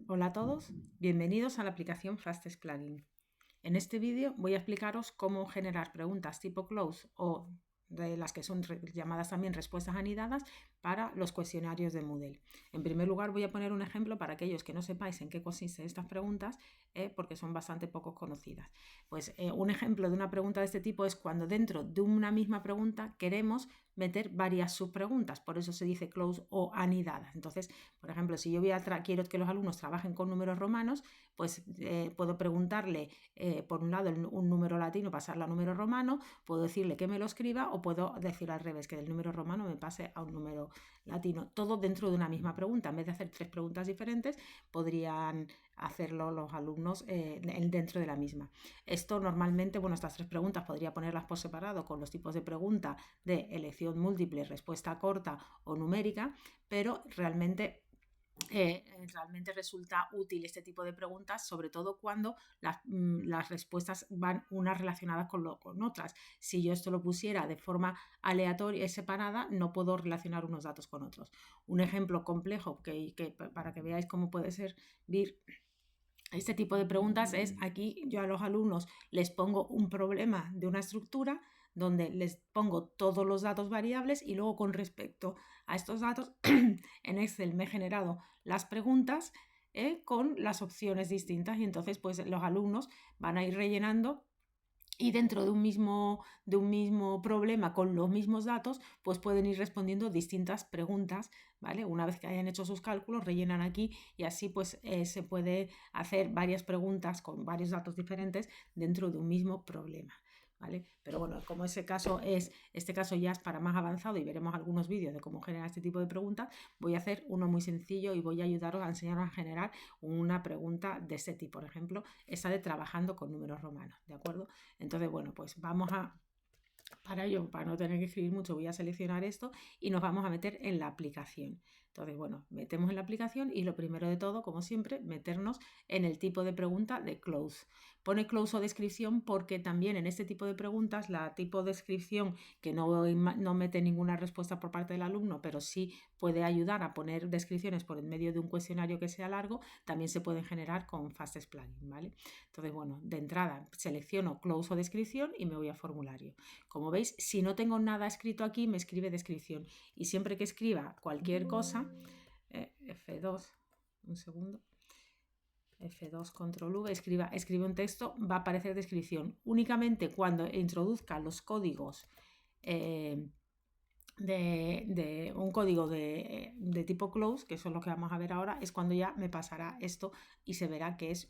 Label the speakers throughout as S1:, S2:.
S1: Hola a todos, bienvenidos a la aplicación Fastest Plugin. En este vídeo voy a explicaros cómo generar preguntas tipo close o de las que son llamadas también respuestas anidadas para los cuestionarios de Moodle. En primer lugar voy a poner un ejemplo para aquellos que no sepáis en qué consisten estas preguntas porque son bastante poco conocidas. Pues un ejemplo de una pregunta de este tipo es cuando dentro de una misma pregunta queremos meter varias subpreguntas, por eso se dice close o anidadas. Entonces, por ejemplo, si yo quiero que los alumnos trabajen con números romanos, pues puedo preguntarle por un lado un número latino, pasarlo a número romano, puedo decirle que me lo escriba o puedo decir al revés, que del número romano me pase a un número latino. Todo dentro de una misma pregunta. En vez de hacer tres preguntas diferentes, podrían hacerlo los alumnos dentro de la misma. Esto normalmente, bueno, estas tres preguntas podría ponerlas por separado con los tipos de pregunta de elección múltiple, respuesta corta o numérica, pero realmente resulta útil este tipo de preguntas, sobre todo cuando las respuestas van unas relacionadas con otras. Si yo esto lo pusiera de forma aleatoria y separada, no puedo relacionar unos datos con otros. Un ejemplo complejo para que veáis cómo puede servir este tipo de preguntas es aquí yo a los alumnos les pongo un problema de una estructura donde les pongo todos los datos variables y luego con respecto a estos datos en Excel me he generado las preguntas con las opciones distintas y entonces pues los alumnos van a ir rellenando y dentro de un mismo problema con los mismos datos, pues pueden ir respondiendo distintas preguntas, ¿vale? Una vez que hayan hecho sus cálculos, rellenan aquí y así pues se puede hacer varias preguntas con varios datos diferentes dentro de un mismo problema, ¿vale? Pero bueno, como este caso ya es para más avanzado y veremos algunos vídeos de cómo generar este tipo de preguntas, voy a hacer uno muy sencillo y voy a ayudaros a enseñaros a generar una pregunta de este tipo, por ejemplo, esta de trabajando con números romanos, ¿de acuerdo? Entonces, bueno, pues vamos para ello, para no tener que escribir mucho, voy a seleccionar esto y nos vamos a meter en la aplicación. Entonces, bueno, metemos en la aplicación y lo primero de todo, como siempre, meternos en el tipo de pregunta de close. Pone close o descripción porque también en este tipo de preguntas, la tipo de descripción que no mete ninguna respuesta por parte del alumno, pero sí puede ayudar a poner descripciones por en medio de un cuestionario que sea largo, también se pueden generar con Fastest Plugin, ¿vale? Entonces, bueno, de entrada selecciono close o descripción y me voy a formulario. Como veis, si no tengo nada escrito aquí, me escribe descripción. Y siempre que escriba cualquier cosa, F2, un segundo, F2, control V, escribe un texto, va a aparecer descripción. Únicamente cuando introduzca los códigos de un código de tipo close, que eso es lo que vamos a ver ahora, es cuando ya me pasará esto y se verá que es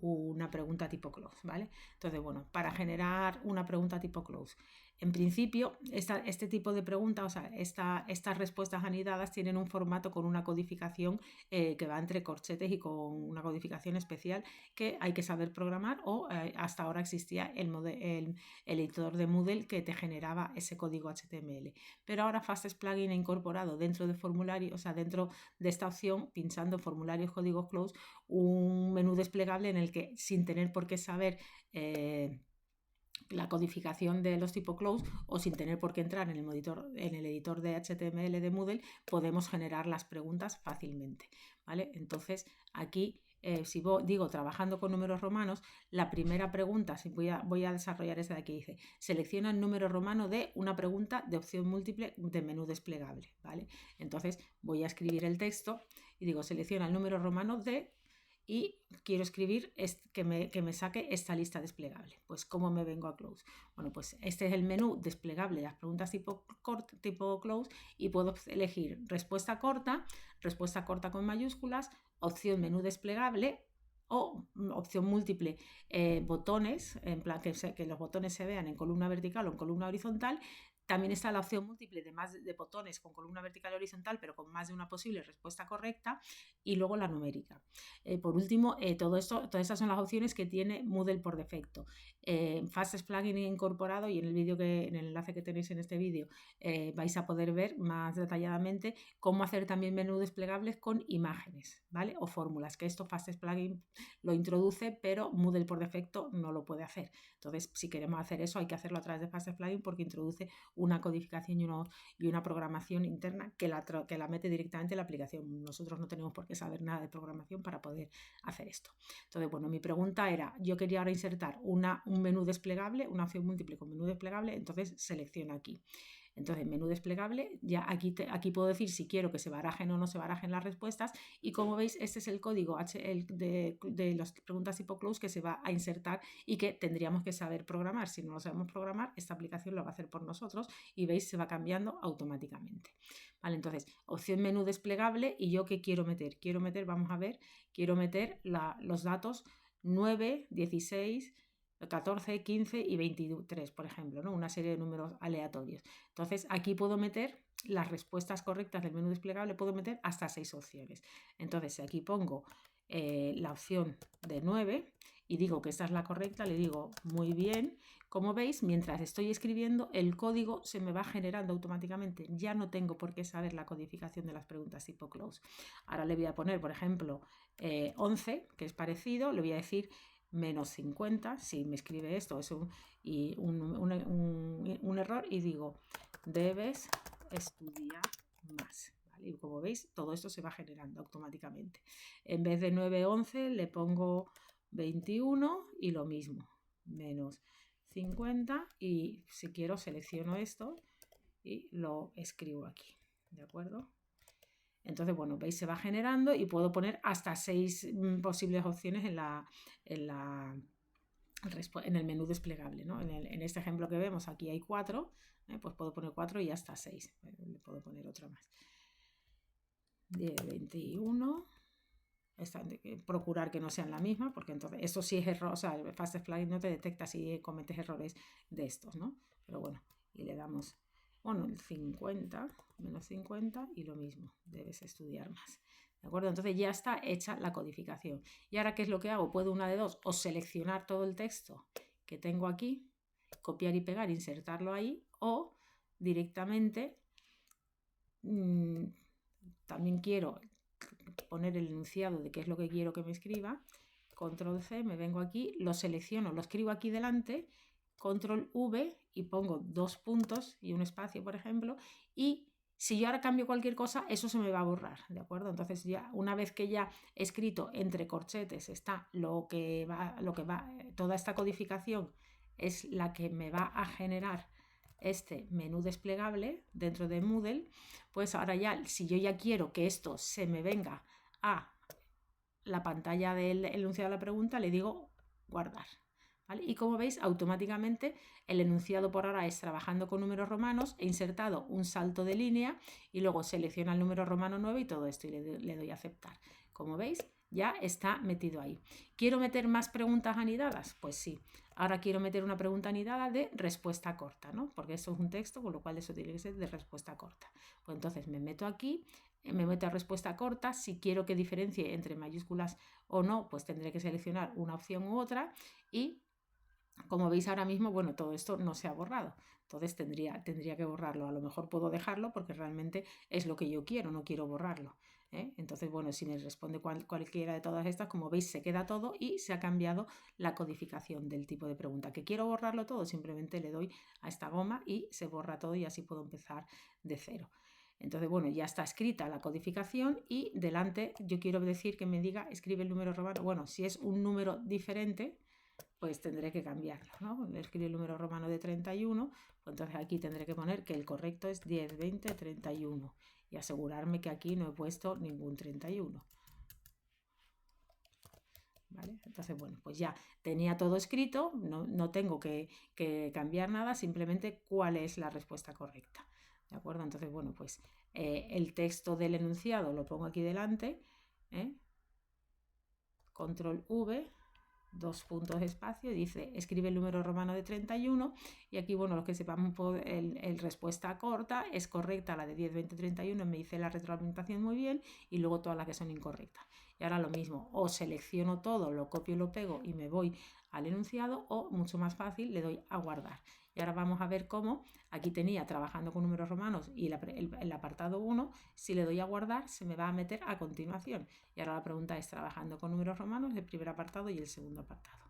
S1: una pregunta tipo close, ¿vale? Entonces, bueno, para generar una pregunta tipo close, en principio, este tipo de preguntas, o sea, estas respuestas anidadas tienen un formato con una codificación que va entre corchetes y con una codificación especial que hay que saber programar o hasta ahora existía el editor de Moodle que te generaba ese código HTML. Pero ahora Fastest Plugin ha incorporado dentro de formulario, o sea, dentro de esta opción, pinchando formularios códigos close, un menú desplegable en el que sin tener por qué saber la codificación de los tipo close o sin tener por qué entrar en el editor de HTML de Moodle, podemos generar las preguntas fácilmente, ¿vale? Entonces aquí si digo trabajando con números romanos, la primera pregunta, si voy a desarrollar esta de aquí, dice selecciona el número romano de una pregunta de opción múltiple de menú desplegable, ¿vale? Entonces voy a escribir el texto y digo selecciona el número romano de y quiero escribir que me saque esta lista desplegable. Pues ¿cómo me vengo a close? Bueno, pues este es el menú desplegable de las preguntas tipo close y puedo elegir respuesta corta con mayúsculas, opción menú desplegable o opción múltiple botones, en plan que los botones se vean en columna vertical o en columna horizontal. También está la opción múltiple de botones con columna vertical y horizontal, pero con más de una posible respuesta correcta, y luego la numérica. Por último, todas estas son las opciones que tiene Moodle por defecto. Fastest Plugin incorporado, y en el enlace que tenéis en este vídeo vais a poder ver más detalladamente cómo hacer también menús desplegables con imágenes, ¿vale? O fórmulas, que esto Fastest Plugin lo introduce, pero Moodle por defecto no lo puede hacer. Entonces, si queremos hacer eso, hay que hacerlo a través de Fastest Plugin porque introduce una codificación y una programación interna que la mete directamente en la aplicación. Nosotros no tenemos por qué saber nada de programación para poder hacer esto. Entonces, bueno, mi pregunta era, yo quería ahora insertar un menú desplegable, una opción múltiple con menú desplegable, entonces selecciono aquí. Entonces, menú desplegable, ya aquí puedo decir si quiero que se barajen o no se barajen las respuestas, y como veis, este es el código de las preguntas tipo close que se va a insertar y que tendríamos que saber programar. Si no lo sabemos programar, esta aplicación lo va a hacer por nosotros y veis, se va cambiando automáticamente. Vale, entonces, opción menú desplegable, y yo ¿qué quiero meter? Quiero meter, vamos a ver, quiero meter los datos 9, 16, 14, 15 y 23, por ejemplo, ¿no? Una serie de números aleatorios. Entonces, aquí puedo meter las respuestas correctas del menú desplegable, puedo meter hasta 6 opciones. Entonces, si aquí pongo la opción de 9 y digo que esta es la correcta, le digo muy bien. Como veis, mientras estoy escribiendo, el código se me va generando automáticamente. Ya no tengo por qué saber la codificación de las preguntas tipo close. Ahora le voy a poner, por ejemplo, 11, que es parecido, le voy a decir menos 50, si me escribe esto es un error, y digo, debes estudiar más. ¿Vale? Y como veis, todo esto se va generando automáticamente. En vez de 9, 11, le pongo 21 y lo mismo, menos 50, y si quiero selecciono esto y lo escribo aquí, ¿de acuerdo? Entonces, bueno, veis, se va generando y puedo poner hasta 6 posibles opciones en el menú desplegable, ¿no? En este ejemplo que vemos, aquí hay 4, pues puedo poner 4 y hasta 6. Le puedo poner otra más. 10, 21. Procurar que no sean la misma, porque entonces eso sí es error, o sea, el FastText no te detecta si cometes errores de estos, ¿no? Pero bueno, y le damos, bueno, el 50, menos 50 y lo mismo, debes estudiar más. ¿De acuerdo? Entonces ya está hecha la codificación. ¿Y ahora qué es lo que hago? Puedo una de dos, o seleccionar todo el texto que tengo aquí, copiar y pegar, insertarlo ahí, o directamente también quiero poner el enunciado de qué es lo que quiero que me escriba. Control C, me vengo aquí, lo selecciono, lo escribo aquí delante, Control V y pongo 2 puntos y un espacio, por ejemplo, y si yo ahora cambio cualquier cosa, eso se me va a borrar, ¿de acuerdo? Entonces ya una vez que ya he escrito entre corchetes está toda esta codificación es la que me va a generar este menú desplegable dentro de Moodle, pues ahora ya, si yo ya quiero que esto se me venga a la pantalla del enunciado de la pregunta, le digo guardar. ¿Vale? Y como veis, automáticamente el enunciado por ahora es trabajando con números romanos, he insertado un salto de línea y luego selecciona el número romano 9 y todo esto, y le doy a aceptar. Como veis, ya está metido ahí. ¿Quiero meter más preguntas anidadas? Pues sí. Ahora quiero meter una pregunta anidada de respuesta corta, ¿no? Porque eso es un texto, con lo cual eso tiene que ser de respuesta corta. Pues entonces me meto aquí, me meto a respuesta corta. Si quiero que diferencie entre mayúsculas o no, pues tendré que seleccionar una opción u otra, y como veis ahora mismo, bueno, todo esto no se ha borrado. Entonces tendría que borrarlo. A lo mejor puedo dejarlo porque realmente es lo que yo quiero, no quiero borrarlo. Entonces, bueno, si me responde cualquiera de todas estas, como veis, se queda todo y se ha cambiado la codificación del tipo de pregunta. ¿Que quiero borrarlo todo? Simplemente le doy a esta goma y se borra todo y así puedo empezar de cero. Entonces, bueno, ya está escrita la codificación y delante yo quiero decir que me diga escribe el número romano. Bueno, si es un número diferente, pues tendré que cambiarlo, ¿no? Escribir el número romano de 31, pues entonces aquí tendré que poner que el correcto es 10, 20, 31 y asegurarme que aquí no he puesto ningún 31. ¿Vale? Entonces, bueno, pues ya tenía todo escrito, no tengo que cambiar nada, simplemente cuál es la respuesta correcta. ¿De acuerdo? Entonces, bueno, pues el texto del enunciado lo pongo aquí delante, Control V, 2 puntos de espacio, dice escribe el número romano de 31, y aquí, bueno, lo que sepamos, el respuesta corta es correcta, la de 10, 20, 31, me dice la retroalimentación muy bien, y luego todas las que son incorrectas. Y ahora lo mismo, o selecciono todo, lo copio y lo pego y me voy al enunciado, o mucho más fácil, le doy a guardar. Y ahora vamos a ver cómo aquí tenía trabajando con números romanos y el apartado 1, si le doy a guardar se me va a meter a continuación. Y ahora la pregunta es trabajando con números romanos, el primer apartado y el segundo apartado.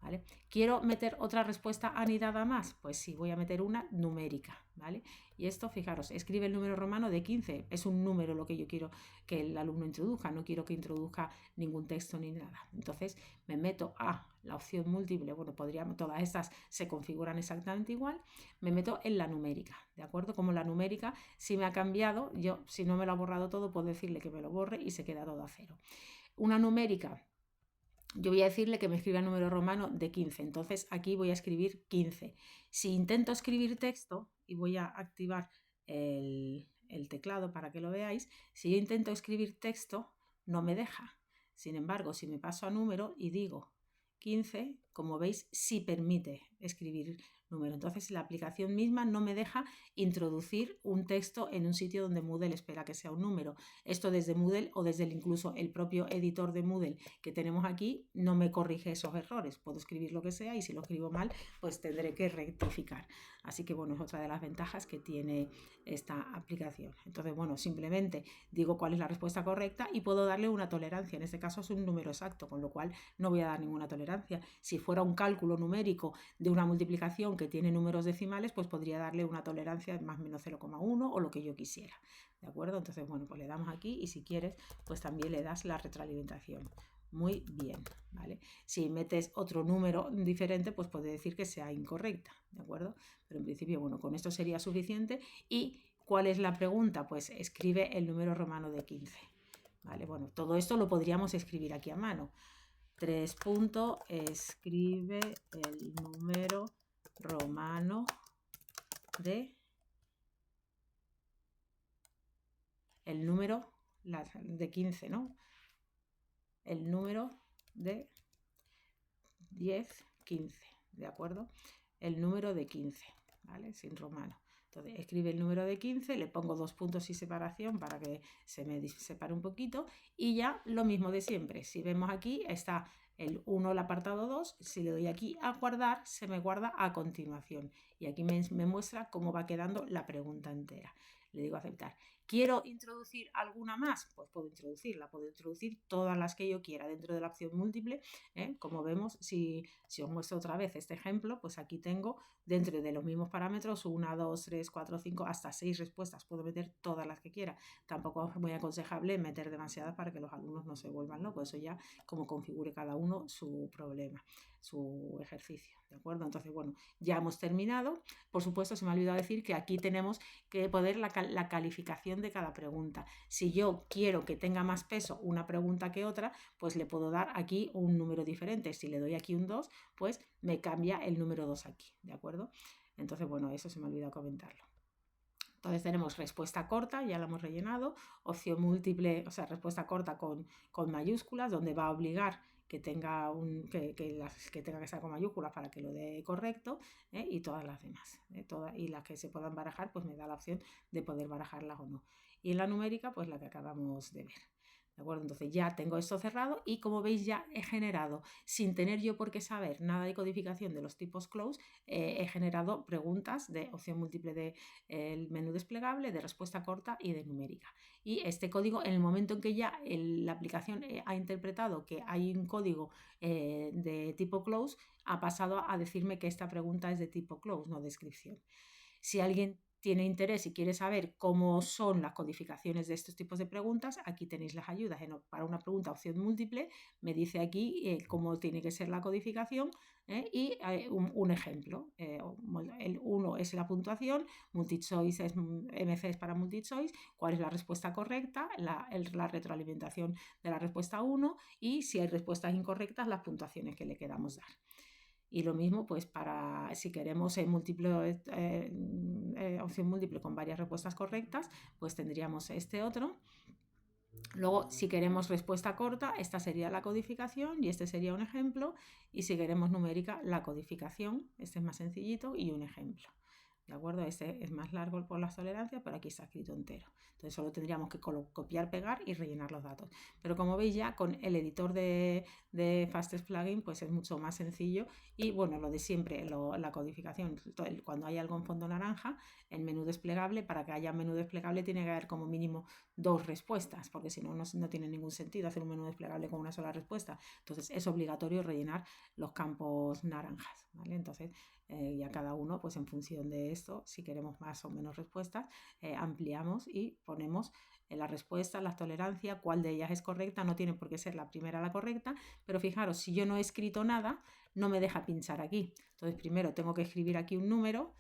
S1: ¿vale? ¿Quiero meter otra respuesta anidada más? Pues sí, voy a meter una numérica, ¿vale? Y esto, fijaros, escribe el número romano de 15. Es un número lo que yo quiero que el alumno introduzca, no quiero que introduzca ningún texto ni nada. Entonces me meto a la opción múltiple, bueno, todas estas se configuran exactamente igual, me meto en la numérica, ¿de acuerdo? Como la numérica, si me ha cambiado, yo si no me lo ha borrado todo, puedo decirle que me lo borre y se queda todo a cero. Una numérica, yo voy a decirle que me escriba el número romano de 15, entonces aquí voy a escribir 15. Si intento escribir texto, y voy a activar el teclado para que lo veáis, si yo intento escribir texto, no me deja. Sin embargo, si me paso a número y digo 15, como veis, sí permite escribir número. Entonces la aplicación misma no me deja introducir un texto en un sitio donde Moodle espera que sea un número. Esto desde Moodle o desde incluso el propio editor de Moodle que tenemos aquí no me corrige esos errores. Puedo escribir lo que sea y si lo escribo mal, pues tendré que rectificar. Así que bueno, es otra de las ventajas que tiene esta aplicación. Entonces, bueno, simplemente digo cuál es la respuesta correcta y puedo darle una tolerancia. En este caso es un número exacto, con lo cual no voy a dar ninguna tolerancia. Si fuera un cálculo numérico de una multiplicación que tiene números decimales, pues podría darle una tolerancia de más o menos 0,1 o lo que yo quisiera. ¿De acuerdo? Entonces, bueno, pues le damos aquí y si quieres, pues también le das la retroalimentación. Muy bien, ¿vale? Si metes otro número diferente, pues puede decir que sea incorrecta, ¿de acuerdo? Pero en principio, bueno, con esto sería suficiente. ¿Y cuál es la pregunta? Pues escribe el número romano de 15, ¿vale? Bueno, todo esto lo podríamos escribir aquí a mano. 3 puntos, escribe el número romano de el número de 15, ¿no? El número de 10, 15, ¿de acuerdo? El número de 15, ¿vale? Sin romano. Entonces escribe el número de 15, le pongo 2 puntos y separación para que se me separe un poquito y ya lo mismo de siempre. Si vemos aquí está el 1, el apartado 2, si le doy aquí a guardar, se me guarda a continuación y aquí me muestra cómo va quedando la pregunta entera. Le digo aceptar. ¿Quiero introducir alguna más? Pues puedo introducir todas las que yo quiera dentro de la opción múltiple. Como vemos, si os muestro otra vez este ejemplo, pues aquí tengo dentro de los mismos parámetros 1, 2, 3, 4, 5, hasta 6 respuestas. Puedo meter todas las que quiera. Tampoco es muy aconsejable meter demasiadas para que los alumnos no se vuelvan locos. Eso ya como configure cada uno su problema, su ejercicio, ¿de acuerdo? Entonces, bueno, ya hemos terminado. Por supuesto, se me ha olvidado decir que aquí tenemos que poner la calificación de cada pregunta. Si yo quiero que tenga más peso una pregunta que otra, pues le puedo dar aquí un número diferente. Si le doy aquí un 2, pues me cambia el número 2 aquí, ¿de acuerdo? Entonces, bueno, eso se me ha olvidado comentarlo. Entonces tenemos respuesta corta, ya la hemos rellenado, opción múltiple, o sea, respuesta corta con mayúsculas, donde va a obligar que tenga, que tenga que estar con mayúsculas para que lo dé correcto, y todas las demás. Y las que se puedan barajar, pues me da la opción de poder barajarlas o no. Y en la numérica, pues la que acabamos de ver. ¿De acuerdo? Entonces ya tengo esto cerrado y como veis ya he generado, sin tener yo por qué saber nada de codificación de los tipos close, he generado preguntas de opción múltiple del menú desplegable, de respuesta corta y de numérica. Y este código, en el momento en que ya la aplicación ha interpretado que hay un código de tipo close, ha pasado a decirme que esta pregunta es de tipo close, no descripción. Si alguien tiene interés y quiere saber cómo son las codificaciones de estos tipos de preguntas, aquí tenéis las ayudas. Para una pregunta opción múltiple, me dice aquí cómo tiene que ser la codificación y un ejemplo. El 1 es la puntuación, multichoice es MC es para multichoice, cuál es la respuesta correcta, la retroalimentación de la respuesta 1 y si hay respuestas incorrectas, las puntuaciones que le queramos dar. Y lo mismo, pues para si queremos opción múltiple con varias respuestas correctas, pues tendríamos este otro. Luego, si queremos respuesta corta, esta sería la codificación y este sería un ejemplo. Y si queremos numérica, la codificación, este es más sencillito y un ejemplo. ¿De acuerdo? Este es más largo por las tolerancias, pero aquí está escrito entero. Entonces solo tendríamos que copiar, pegar y rellenar los datos. Pero como veis ya con el editor de Fastest Plugin pues es mucho más sencillo y bueno, lo de siempre, la codificación, cuando hay algo en fondo naranja, el menú desplegable, para que haya menú desplegable tiene que haber como mínimo 2 respuestas, porque si no, no tiene ningún sentido hacer un menú desplegable con una sola respuesta. Entonces es obligatorio rellenar los campos naranjas, ¿vale? Entonces ya cada uno, pues en función de esto, si queremos más o menos respuestas, ampliamos y ponemos las respuestas, las tolerancias, cuál de ellas es correcta. No tiene por qué ser la primera la correcta, pero fijaros, si yo no he escrito nada, no me deja pinchar aquí. Entonces primero tengo que escribir aquí un número,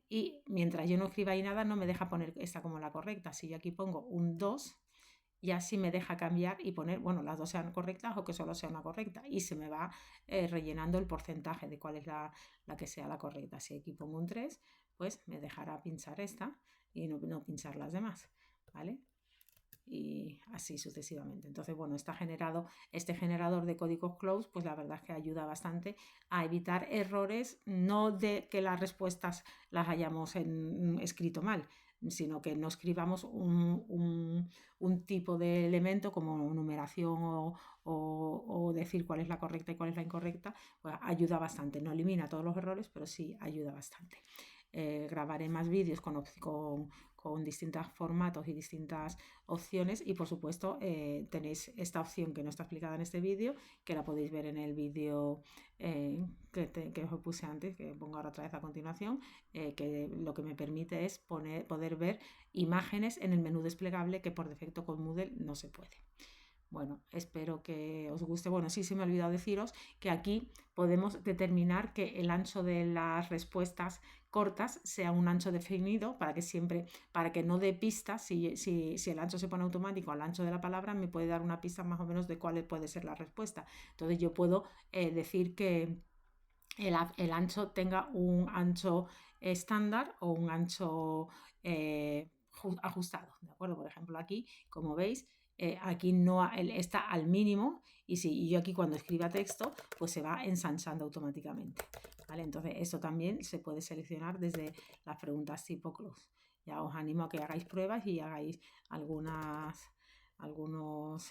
S1: y mientras yo no escriba ahí nada, no me deja poner esta como la correcta. Si yo aquí pongo un 2, ya sí me deja cambiar y poner, bueno, las dos sean correctas o que solo sea una correcta, y se me va rellenando el porcentaje de cuál es la que sea la correcta. Si aquí pongo un 3, pues me dejará pinchar esta y no pinchar las demás, ¿vale? Y así sucesivamente. Entonces, bueno, está generado este generador de códigos close, pues la verdad es que ayuda bastante a evitar errores, no de que las respuestas las hayamos escrito mal, sino que no escribamos un tipo de elemento como numeración o decir cuál es la correcta y cuál es la incorrecta. Pues ayuda bastante, no elimina todos los errores, pero sí ayuda bastante. Grabaré más vídeos con distintos formatos y distintas opciones, y por supuesto tenéis esta opción que no está explicada en este vídeo, que la podéis ver en el vídeo que os puse antes, que pongo ahora otra vez a continuación, que lo que me permite es poder ver imágenes en el menú desplegable, que por defecto con Moodle no se puede. Bueno, espero que os guste. Bueno, sí, se me ha olvidado deciros que aquí podemos determinar que el ancho de las respuestas cortas sea un ancho definido, para que no dé pistas. Si el ancho se pone automático al ancho de la palabra, me puede dar una pista más o menos de cuál puede ser la respuesta. Entonces yo puedo decir que el ancho tenga un ancho estándar o un ancho ajustado, ¿de acuerdo? Por ejemplo, aquí, como veis, aquí no está al mínimo, y yo aquí cuando escriba texto, pues se va ensanchando automáticamente, ¿vale? Entonces esto también se puede seleccionar desde las preguntas tipo close. Ya os animo a que hagáis pruebas y hagáis algunos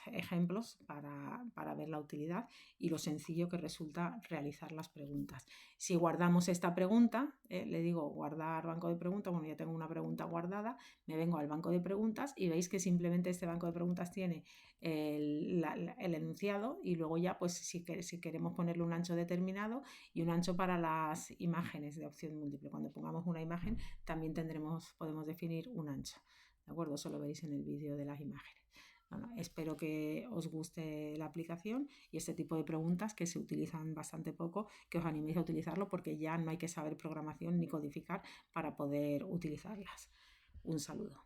S1: ejemplos para ver la utilidad y lo sencillo que resulta realizar las preguntas. Si guardamos esta pregunta, le digo guardar banco de preguntas, bueno, ya tengo una pregunta guardada, me vengo al banco de preguntas y veis que simplemente este banco de preguntas tiene el enunciado, y luego ya pues si queremos ponerle un ancho determinado y un ancho para las imágenes de opción múltiple. Cuando pongamos una imagen también podemos definir un ancho, ¿de acuerdo? Eso lo veréis en el vídeo de las imágenes. Bueno, espero que os guste la aplicación y este tipo de preguntas, que se utilizan bastante poco, que os animéis a utilizarlo, porque ya no hay que saber programación ni codificar para poder utilizarlas. Un saludo.